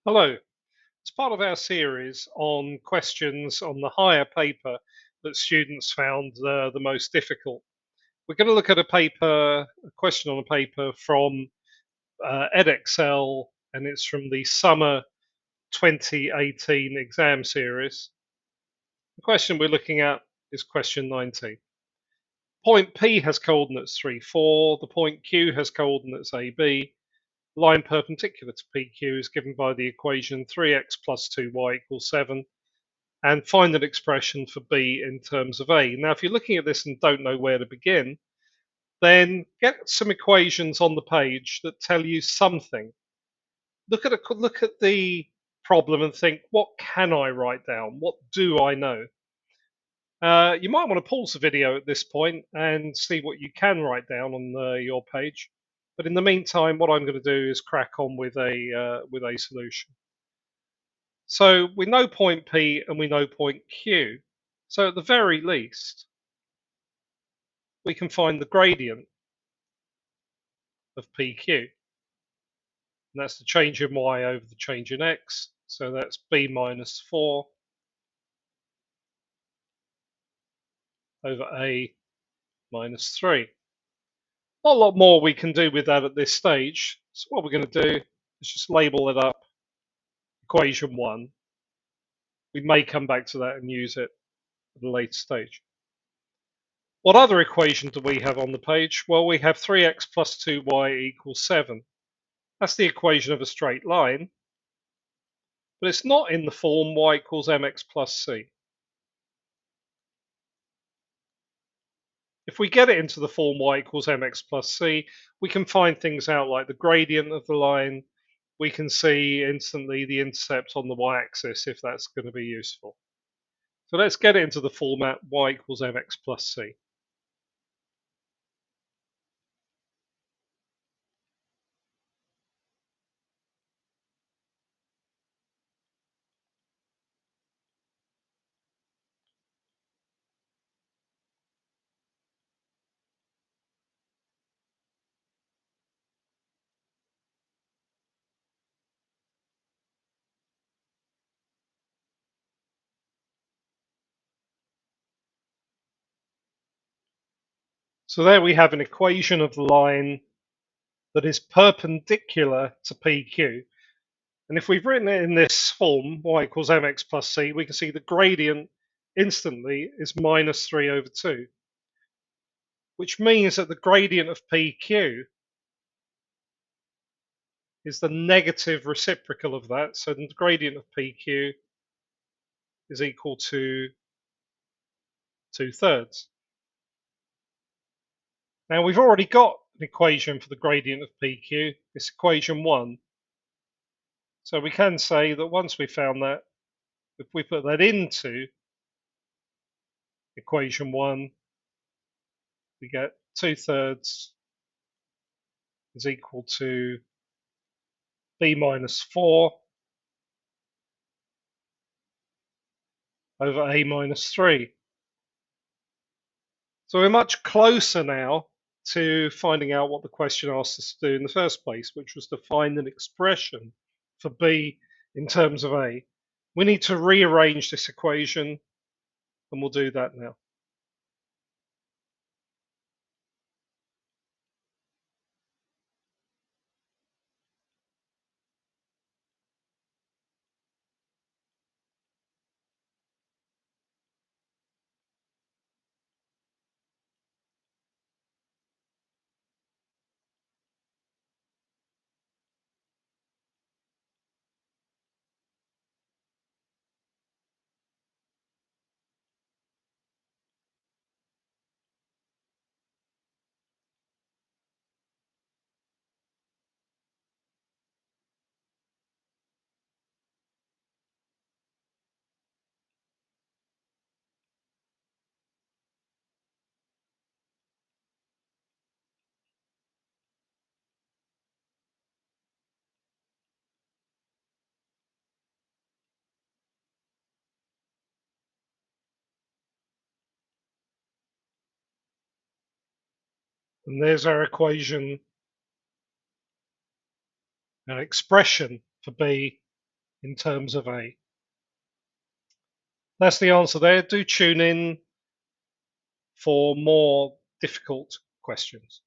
Hello. As part of our series on questions on the higher paper that students found the most difficult, we're going to look at a question on a paper from Edexcel, and it's from the summer 2018 exam series. The question we're looking at is question 19. Point P has coordinates 3, 4. The point Q has coordinates AB. Line perpendicular to PQ is given by the equation 3x plus 2y equals 7, and find an expression for B in terms of A. Now, if you're looking at this and don't know where to begin, then get some equations on the page that tell you something. Look at the problem and think, what can I write down? What do I know? You might want to pause the video at this point and see what you can write down on your page. But in the meantime, what I'm going to do is crack on with a solution. So we know point P and we know point Q. So at the very least, we can find the gradient of PQ. And that's the change in Y over the change in X. So that's B minus 4 over A minus 3. Not a lot more we can do with that at this stage. So what we're going to do is just label it up equation 1. We may come back to that and use it at a later stage. What other equation do we have on the page? Well, we have 3x plus 2y equals 7. That's the equation of a straight line, but it's not in the form y equals mx plus c. If we get it into the form y equals mx plus c, we can find things out like the gradient of the line. We can see instantly the intercept on the y-axis if that's going to be useful. So let's get it into the format y equals mx plus c. So there we have an equation of the line that is perpendicular to PQ. And if we've written it in this form, y equals mx plus c, we can see the gradient instantly is minus 3 over 2, which means that the gradient of PQ is the negative reciprocal of that. So the gradient of PQ is equal to 2/3. Now we've already got an equation for the gradient of PQ, it's equation 1. So we can say that once we've found that, if we put that into equation 1, we get 2/3 is equal to B minus 4 over A minus 3. So we're much closer now to finding out what the question asked us to do in the first place, which was to find an expression for B in terms of A. We need to rearrange this equation, and we'll do that now. And there's our equation, our expression for B in terms of A? That's the answer there. Do tune in for more difficult questions.